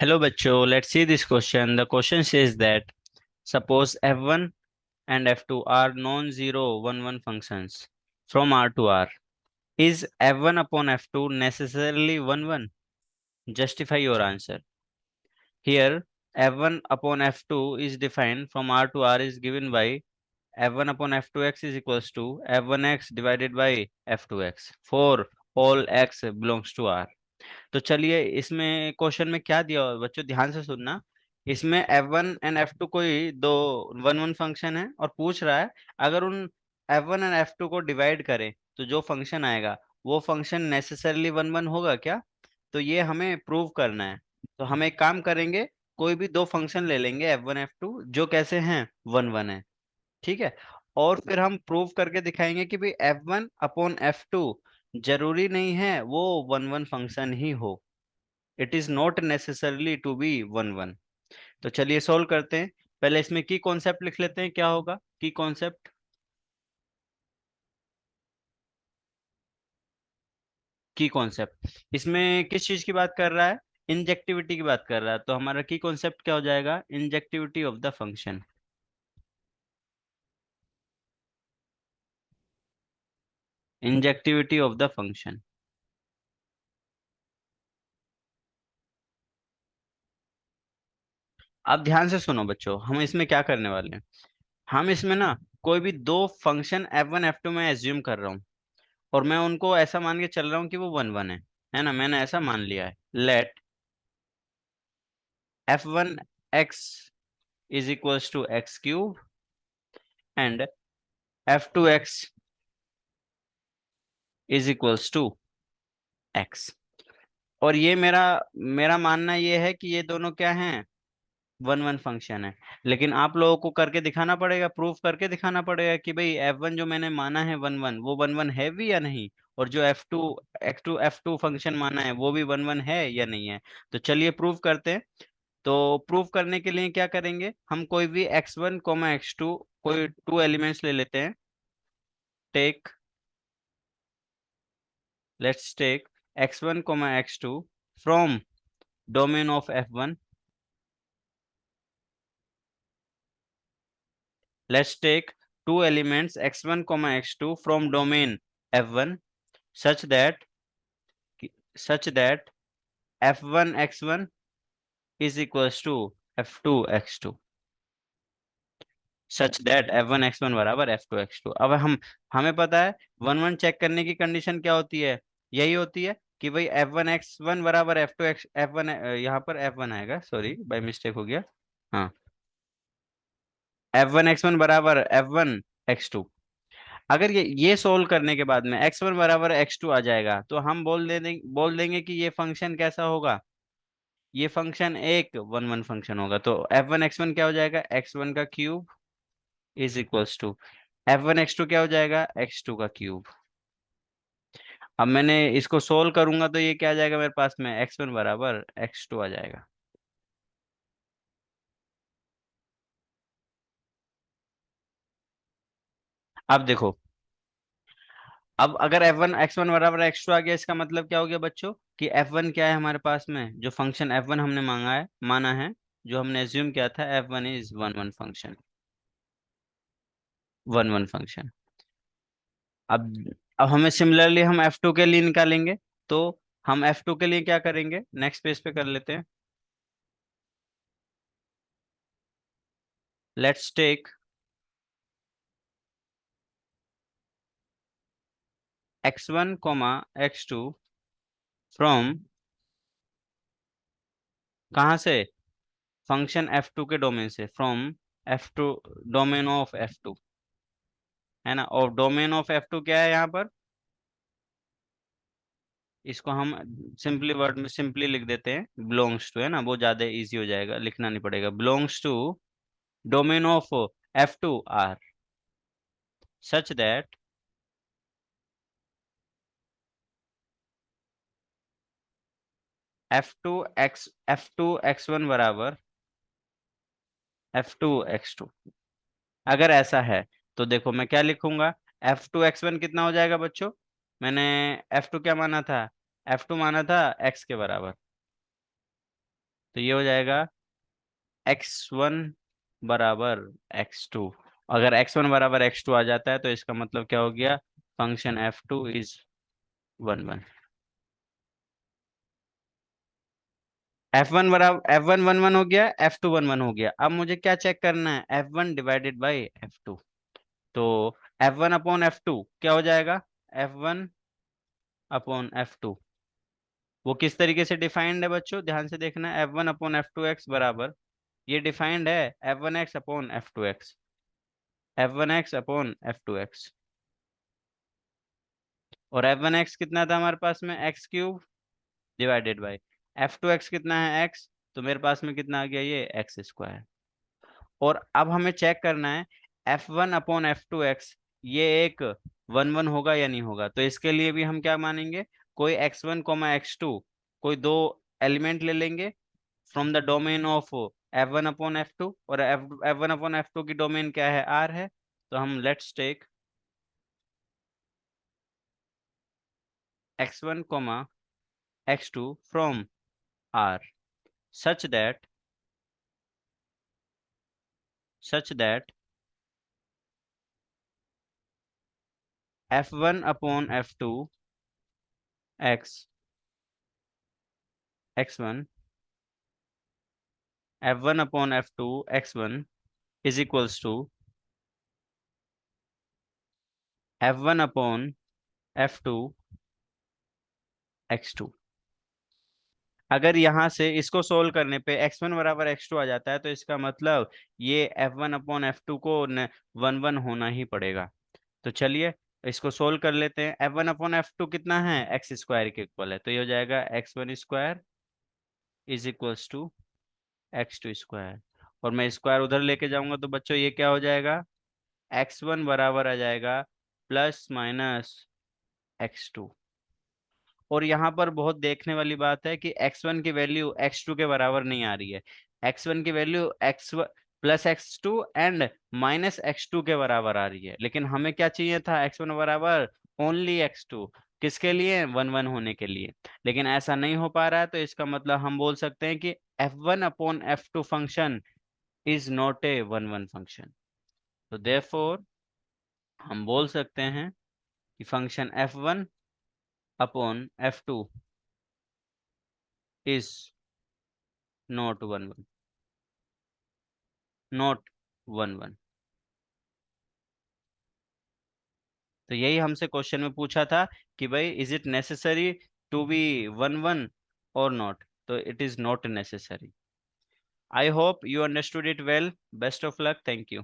Hello bachcho, let's see this question. The question says that suppose f1 and f2 are non-zero 1 1 functions from R to R. Is f1 upon f2 necessarily 1 1? Justify your answer. Here f1 upon f2 is defined from R to R is given by f1 upon f2x is equals to f1x divided by f2x for all x belongs to R. तो चलिए इसमें question में क्या दिया हुआ है बच्चों, ध्यान से सुनना। इसमें F1 and F2 कोई दो 1 1 फंक्शन है और पूछ रहा है अगर उन F1 and F2 को डिवाइड करें तो जो फंक्शन आएगा वो फंक्शन नेसेसरली 1 1 होगा क्या। तो ये हमें प्रूव करना है। तो हम एक काम करेंगे, कोई भी दो फंक्शन ले लेंगे F1 F2 जो कैसे हैं 1 1 है। ठीक है। और फिर हम प्रूव करके दिखाएंगे कि भाई F1 upon F2 जरूरी नहीं है वो 1 1 फंक्शन ही हो। It is not necessarily to be 1 1। तो चलिए सोल्व करते हैं। पहले इसमें की कॉन्सेप्ट लिख लेते हैं, क्या होगा की कॉन्सेप्ट। की कॉन्सेप्ट इसमें किस चीज की बात कर रहा है, इंजेक्टिविटी की बात कर रहा है। तो हमारा की कॉन्सेप्ट क्या हो जाएगा, injectivity of the function. Injectivity of the function. अब ध्यान से सुनो बच्चों, हम इसमें क्या करने वाले हैं। हम इसमें ना कोई भी दो फंक्शन F1 F2 में एज्यूम कर रहा हूँ और मैं उनको ऐसा मान के चल रहा हूँ कि वो 1 1 है ना, मैंने ऐसा मान लिया है। Let f1x is equals to x cube and f2x is equals to x। और ये मेरा मेरा मानना ये है कि ये दोनों क्या हैं, 1 1 फंक्शन है। लेकिन आप लोगों को करके दिखाना पड़ेगा, प्रूफ करके दिखाना पड़ेगा कि भाई F1 जो मैंने माना है 1 1 वो 1 1 है भी या नहीं, और जो F2 फंक्शन माना है वो भी 1 1 है या नहीं है। तो चलिए प्रूफ करते हैं। तो प्रूफ करने के लिए क्या करेंगे, हम कोई भी x1 x2 कोई टू एलिमेंट्स ले लेते हैं। Take let's take x1 x2 from domain of f1। Let's take two elements x1 x2 from domain f1 such that such that f1 x1 is equals to f2 x2 such that f1 x1 बराबर f2 x2। अब हमें पता है 1 1 check करने की condition क्या होती है, यही होती है कि भाई f1 x1 बराबर f2 x f1 यहाँ पर f1 आएगा, सॉरी बाय मिस्टेक हो गया। हाँ, f1 x1 बराबर f1 x2। अगर ये सोल्व करने के बाद में x1 बराबर x2 आ जाएगा तो हम बोल देंगे कि ये फंक्शन कैसा होगा, ये फंक्शन एक 1 1 फंक्शन होगा। तो f1 x1 क्या हो जाएगा, x1 का cube is equals to f1 x2 क्या हो जाएगा, x2 का क्यूब। अब मैंने इसको सोल्व करूंगा तो ये क्या आ जाएगा मेरे पास में, x1 बराबर x2 आ जाएगा। अब देखो, अब अगर f1 x1 बराबर x2 आ गया इसका मतलब क्या हो गया बच्चों, कि f1 क्या है हमारे पास में, जो फंक्शन f1 हमने माना है, जो हमने एज्यूम किया था f1 इज 1 1 फंक्शन, 1 1 फंक्शन। अब अब हमें सिमिलरली हम f2 के लिए निकालेंगे। तो हम f2 के लिए क्या करेंगे, नेक्स्ट पेज पे कर लेते हैं। Let's take x1 x2 from, कहाँ से, फंक्शन f2 के डोमेन से, from f2 domain of f2, है ना। और डोमेन ऑफ f2 क्या है यहाँ पर, इसको हम सिंपली वर्ड में सिंपली लिख देते हैं बिलोंग्स टू, है ना, वो ज्यादा इजी हो जाएगा, लिखना नहीं पड़ेगा। Belongs to domain of f2 are such that f2 x1 बराबर f2 x2। अगर ऐसा है तो देखो मैं क्या लिखूंगा, f2 x1 कितना हो जाएगा बच्चों, मैंने f2 क्या माना था, f2 माना था x के बराबर, तो ये हो जाएगा x1 बराबर x2। अगर x1 बराबर x2 आ जाता है तो इसका मतलब क्या हो गया, फंक्शन f2 इज 1 1। f1 बराबर f1 1 1 हो गया, f2 1 1 हो गया। अब मुझे क्या चेक करना है, f1 डिवाइडेड बाई f2। तो f1 अपॉन f2 क्या हो जाएगा, f1 अपॉन f2। वो किस तरीके से डिफाइंड है बच्चों, ध्यान से देखना, f1 अपॉन f2x बराबर, ये डिफाइंड है f1x upon f2x, f1x upon f2x। और f1x कितना था हमारे पास में, x cube divided by f2x कितना है x, तो मेरे पास में कितना आ गया, ये एक्स स्क्वायर। और अब हमें चेक करना है f1 अपॉन f2x, ये एक 1 1 होगा या नहीं होगा। तो इसके लिए भी हम क्या मानेंगे, कोई x1 कोमा x2, कोई दो एलिमेंट ले लेंगे from the domain of f1 upon f2, और f1 अपॉन f2 की डोमेन क्या है, r है। तो हम let's take x1 comma x2 from r, such that such that f1 upon f2 x x1, f1 upon f2 x1 is equals to f1 upon f2 x2। अगर यहाँ से इसको सोल्व करने पे x1 बराबर x2 आ जाता है तो इसका मतलब ये f1 अपॉन f2 को 1 1 होना ही पड़ेगा। तो चलिए इसको सोल्व कर लेते हैं। f1 अपॉन f2 कितना है, एक्स स्क्वायर के इक्वल है, तो ये हो जाएगा x1 square is equals to x2 square. और मैं स्क्वायर उधर लेके जाऊंगा तो बच्चों ये क्या हो जाएगा, x1 बराबर आ जाएगा प्लस माइनस x2। और यहाँ पर बहुत देखने वाली बात है कि x1 की वैल्यू x2 के बराबर नहीं आ रही है, x1 की value x plus x2 and minus x2 के बराबर आ रही है। लेकिन हमें क्या चाहिए था, x1 बराबर ओनली x2, किसके लिए, 1 1 होने के लिए। लेकिन ऐसा नहीं हो पा रहा है, तो इसका मतलब हम बोल सकते हैं कि f1 upon f2 function is not a 1 1 function. तो देयरफॉर हम बोल सकते हैं कि function f1 upon f2 is not 1 1, not 1 1। तो यही हमसे क्वेश्चन में पूछा था कि भाई is it necessary to be 1 1 और नॉट, तो it is not necessary. I hope you understood it well, best of luck, thank you.